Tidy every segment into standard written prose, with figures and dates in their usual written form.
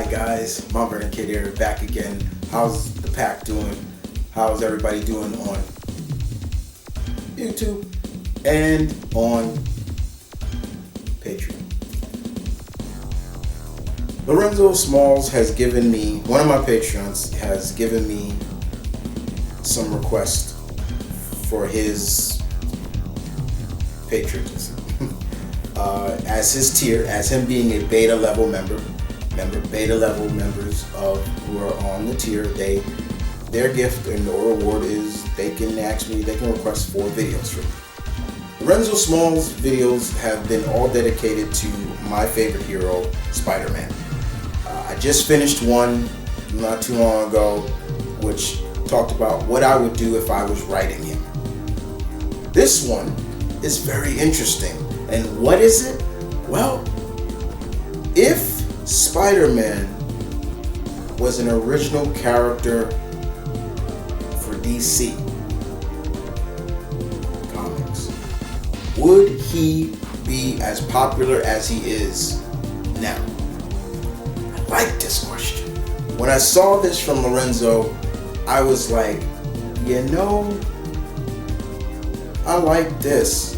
Hi guys, M.V.K here, back again. How's the pack doing? How's everybody doing on YouTube and on Patreon? Lorenzo Smalls has given me, one of my Patreons has given me some requests for his patriotism. As his tier, as him being a beta level members of who are on the tier, their gift and or reward is they can request 4 videos from me. Lorenzo Smalls' videos have been all dedicated to my favorite hero, Spider-Man. I just finished one not too long ago, which talked about what I would do if I was writing him. This one is very interesting. And what is it? Well, if Spider-Man was an original character for DC Comics, would he be as popular as he is now? I like this question. When I saw this from Lorenzo, I was like, I like this.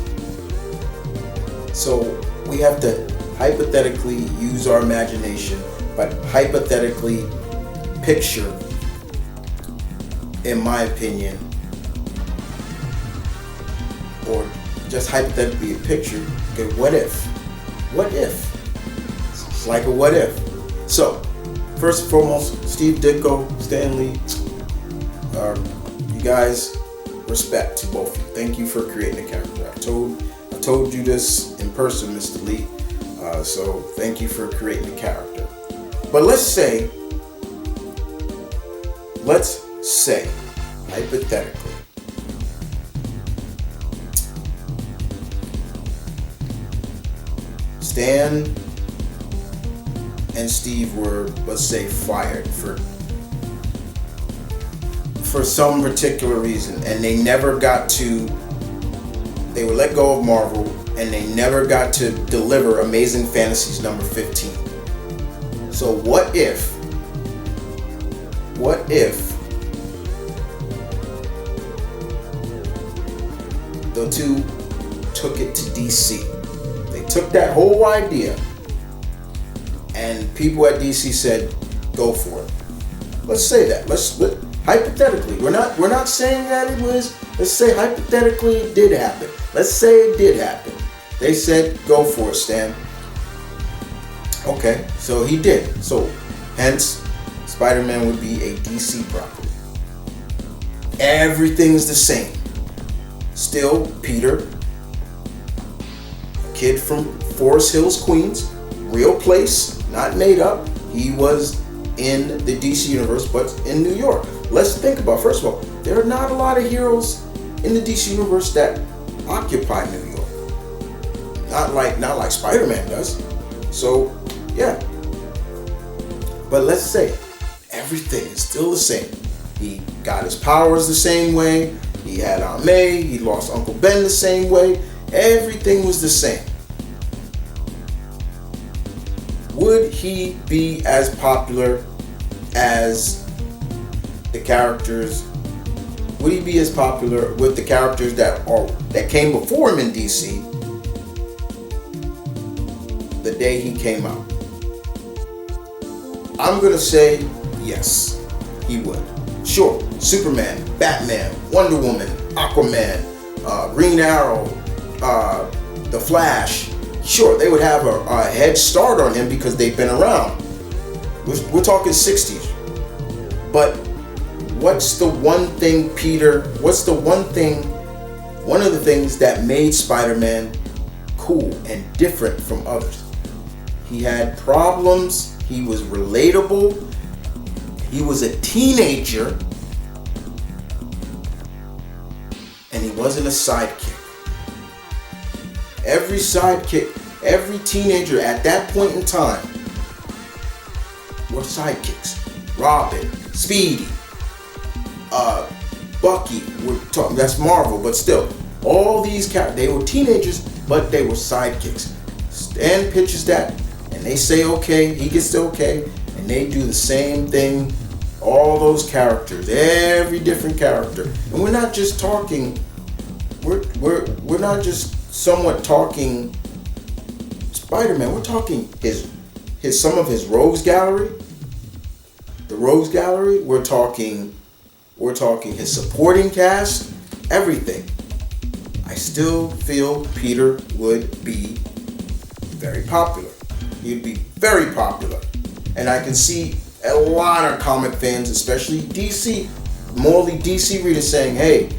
So we have to hypothetically use our imagination, but hypothetically picture, in my opinion, or just hypothetically a picture, okay, what if? What if? It's like a what if. So, first and foremost, Steve Ditko, Stan Lee, you guys, respect to both of you. Thank you for creating a character. I told you this in person, Mr. Lee, so thank you for creating a character. But let's say, hypothetically, Stan and Steve were, let's say, fired for some particular reason, and they were let go of Marvel, and they never got to deliver Amazing Fantasies number 15. So what if the two took it to DC? They took that whole idea, and people at DC said, go for it. Let's say that. Hypothetically, we're not saying that it was. Let's say hypothetically it did happen. Let's say it did happen. They said, go for it, Stan. Okay, so he did. So, hence, Spider-Man would be a DC property. Everything's the same. Still, Peter, a kid from Forest Hills, Queens, real place, not made up. He was in the DC universe, but in New York. Let's think about, first of all, there are not a lot of heroes in the DC universe that occupy New York. Not like Spider-Man does. So, yeah. But let's say everything is still the same. He got his powers the same way. He had Aunt May. He lost Uncle Ben the same way. Everything was the same. Would he be as popular as the characters? Would he be as popular with the characters that came before him in DC the day he came out? I'm gonna say yes, he would. Sure, Superman, Batman, Wonder Woman, Aquaman, Green Arrow, The Flash. Sure, they would have a head start on him because they've been around. We're talking 60s. But what's the one thing, Peter? One of the things that made Spider-Man cool and different from others? He had problems. He was relatable. He was a teenager. And he wasn't a sidekick. Every teenager at that point in time were sidekicks. Robin, Speedy, Bucky, that's Marvel, but still, all these characters, they were teenagers, but they were sidekicks. Stan pitches that, and they say okay, he gets the okay, and they do the same thing. All those characters, every different character, and we're not just talking. We're not just somewhat talking Spider-Man. We're talking his some of his rogues gallery. The rogues gallery. We're talking his supporting cast. Everything. I still feel Peter would be very popular. He'd be very popular, and I can see a lot of comic fans, especially DC, morally DC readers, saying, "Hey,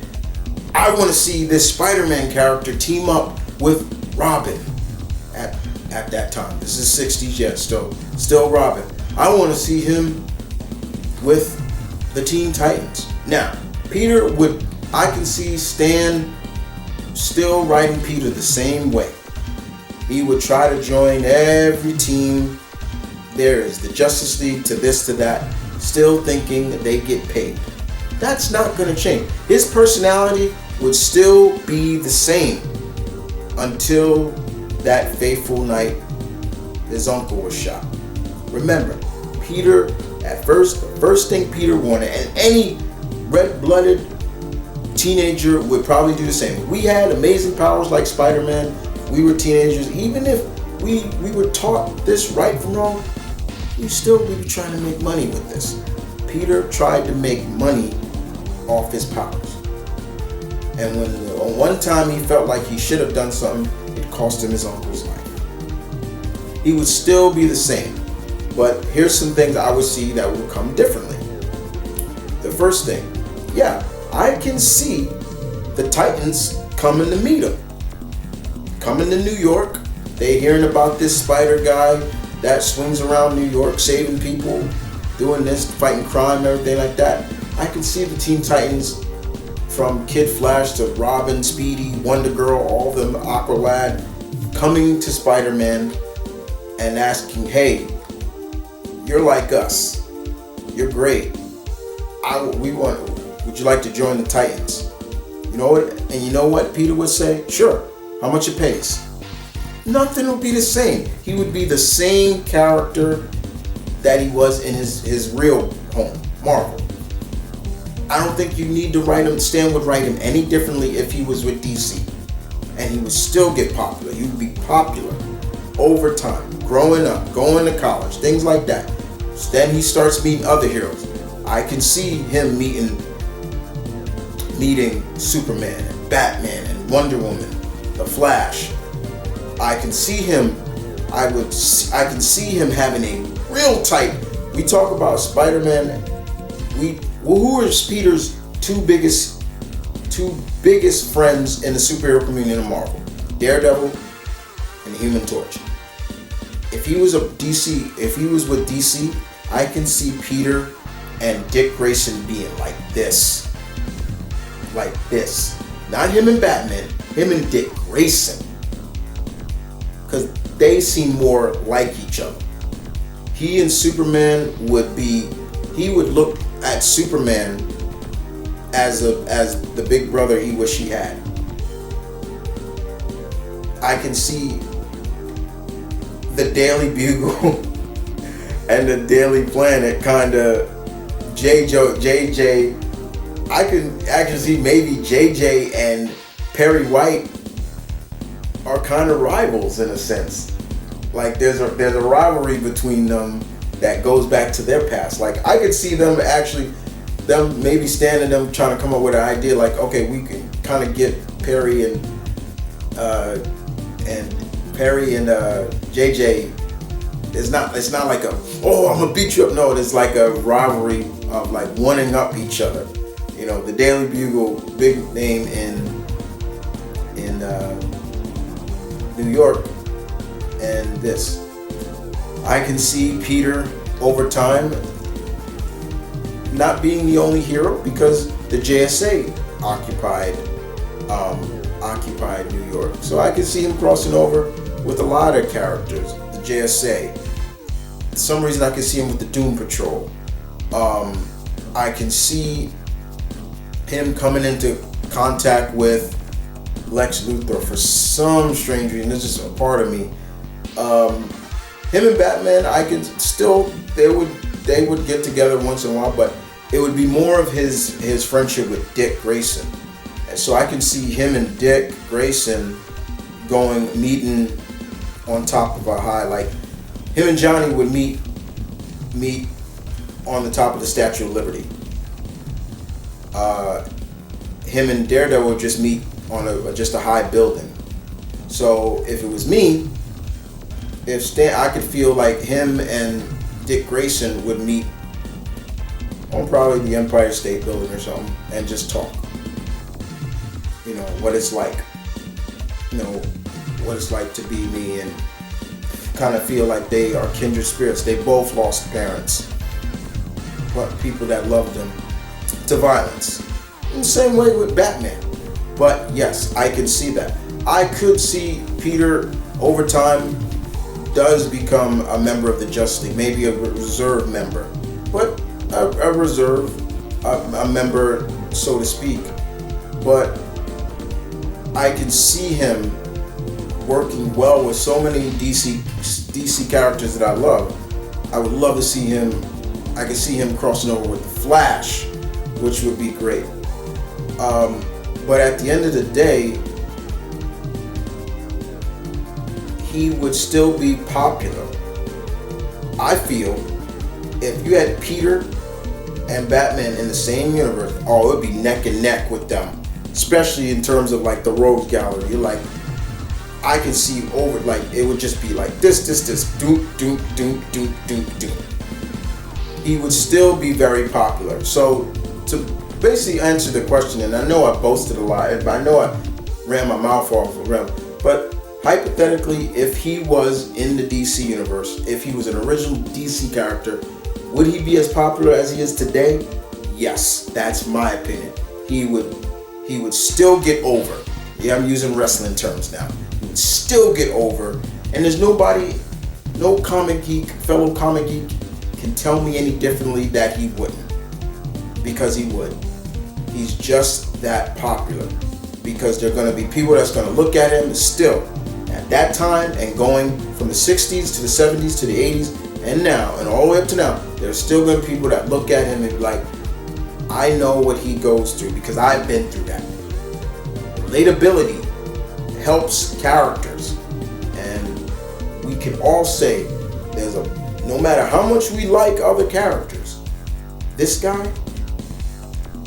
I want to see this Spider-Man character team up with Robin." At that time, this is 60s, yet still Robin. I want to see him with the Teen Titans. Now, I can see Stan still writing Peter the same way. He would try to join every team. There is the Justice League to this to that, still thinking that they get paid. That's not going to change. His personality would still be the same until that fateful night his uncle was shot. Remember, Peter, at first, the first thing Peter wanted, and any red-blooded teenager would probably do the same. We had amazing powers like Spider-Man. We were teenagers. Even if we were taught this right from wrong, we'd be trying to make money with this. Peter tried to make money off his powers. And when on one time he felt like he should have done something, it cost him his uncle's life. He would still be the same. But here's some things I would see that would come differently. The first thing, I can see the Titans coming to meet him. Coming to New York. They hearing about this spider guy that swings around New York, saving people, doing this, fighting crime, everything like that. I can see the Teen Titans, from Kid Flash to Robin, Speedy, Wonder Girl, all of them, Aqualad, coming to Spider-Man and asking, "Hey, you're like us. You're great. Would you like to join the Titans?" You know what? And you know what Peter would say? "Sure. How much it pays?" Nothing would be the same. He would be the same character that he was in his real home, Marvel. I don't think you need to write him. Stan would write him any differently if he was with DC, and he would still get popular. He would be popular over time, growing up, going to college, things like that. Then he starts meeting other heroes. I can see him meeting Superman and Batman and Wonder Woman, the Flash. I can see him. I can see him having a real tight. We talk about Spider-Man. Who are Peter's two biggest friends in the superhero community in Marvel? Daredevil and Human Torch. If he was with DC, I can see Peter and Dick Grayson being like this. Not him and Batman, him and Dick Grayson. Because they seem more like each other. He and Superman he would look at Superman as the big brother he wish he had. I can see the Daily Bugle and the Daily Planet kind of JJ. I can actually see maybe JJ and Perry White are kind of rivals in a sense. Like there's a rivalry between them that goes back to their past. Like I could see them maybe standing them trying to come up with an idea like, okay, we can kind of get Perry and JJ. It's not like I'm gonna beat you up. No, it's like a rivalry of like one up each other. You know, the Daily Bugle, big name in New York, and this. I can see Peter over time not being the only hero because the JSA occupied New York. So I can see him crossing over with a lot of characters. The JSA. For some reason I can see him with the Doom Patrol. I can see him coming into contact with Lex Luthor for some strange reason. It's just a part of me. Him and Batman, I can still they would get together once in a while, but it would be more of his friendship with Dick Grayson. And so I can see him and Dick Grayson meeting on top of a high. Like him and Johnny would meet on the top of the Statue of Liberty. Him and Daredevil would just meet on just a high building. So if it was me, I could feel like him and Dick Grayson would meet on probably the Empire State Building or something and just talk. You know, what it's like. You know, what it's like to be me, and kind of feel like they are kindred spirits. They both lost parents, but people that loved them, to violence. In the same way with Batman. But yes, I can see that. I could see Peter over time does become a member of the Justice League, maybe a reserve member, but a member, so to speak. But I can see him working well with so many DC characters that I love. I would love to see him. I could see him crossing over with the Flash, which would be great. But at the end of the day, he would still be popular. I feel if you had Peter and Batman in the same universe, it would be neck and neck with them. Especially in terms of like the Rogues Gallery. You're like, I can see over, like, it would just be like this, doom. He would still be very popular. So to basically answer the question, and I know I boasted a lot, I know I ran my mouth off around, but hypothetically, if he was in the DC universe, if he was an original DC character, would he be as popular as he is today? Yes, that's my opinion. He would still get over. Yeah, I'm using wrestling terms now. He would still get over, and there's no fellow comic geek can tell me any differently that he wouldn't, because he would. He's just that popular, because there are going to be people that's going to look at him still at that time, and going from the 60s to the 70s to the 80s and now and all the way up to now, there's still going to be people that look at him and be like, I know what he goes through because I've been through that. Relatability helps characters, and we can all say no matter how much we like other characters, this guy,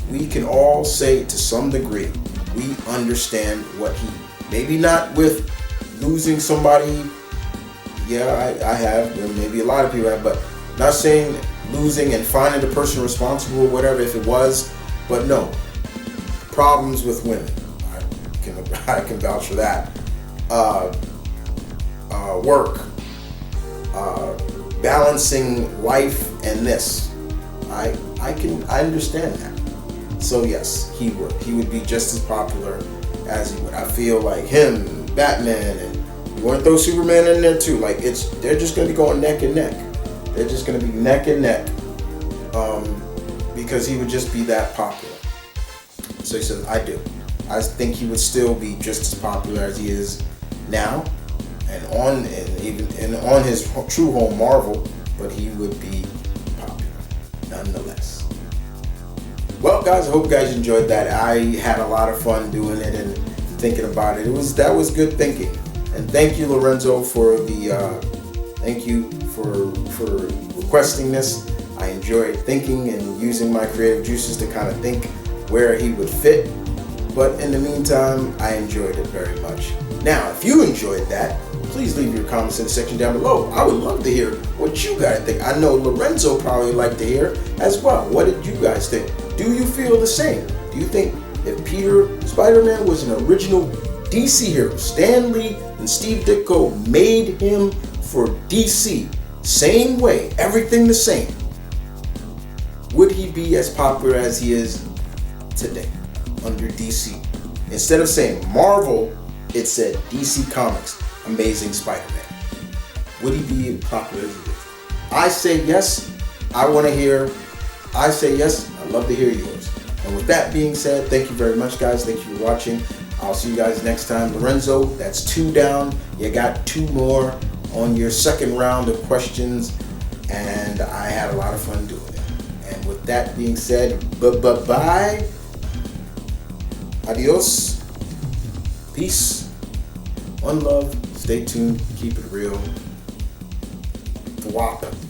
we can all say to some degree, we understand what he, maybe not with losing somebody, I have, maybe a lot of people have, but not saying losing and finding the person responsible or whatever, if it was, but no, problems with women, I can vouch for that. Work, balancing life and this, I understand that. So yes, he would be just as popular as he would. I feel like him, Batman, and you want to throw Superman in there too. Like they're just going to be going neck and neck. They're just going to be neck and neck, because he would just be that popular. So he says, I do. I think he would still be just as popular as he is now, and on his true home Marvel, but he would be popular nonetheless. Well, guys, I hope you guys enjoyed that. I had a lot of fun doing it and thinking about it. That was good thinking, and thank you, Lorenzo, for thank you for requesting this. I enjoyed thinking and using my creative juices to kind of think where he would fit. But in the meantime, I enjoyed it very much. Now, if you enjoyed that, please leave your comments in the section down below. I would love to hear what you guys think. I know Lorenzo probably would like to hear as well. What did you guys think? Do you feel the same? Do you think if Spider-Man was an original DC hero, Stan Lee and Steve Ditko made him for DC, same way, everything the same, would he be as popular as he is today under DC? Instead of saying Marvel, it said DC Comics, Amazing Spider-Man. Would he be popular as he is? I say yes. I want to hear. I say yes. I'd love to hear yours. And with that being said, thank you very much, guys. Thank you for watching. I'll see you guys next time. Lorenzo, that's 2 down. You got 2 more on your second round of questions. and I had a lot of fun doing it. And with that being said, bye. Adios. Peace. One love. Stay tuned. Keep it real. Thwop.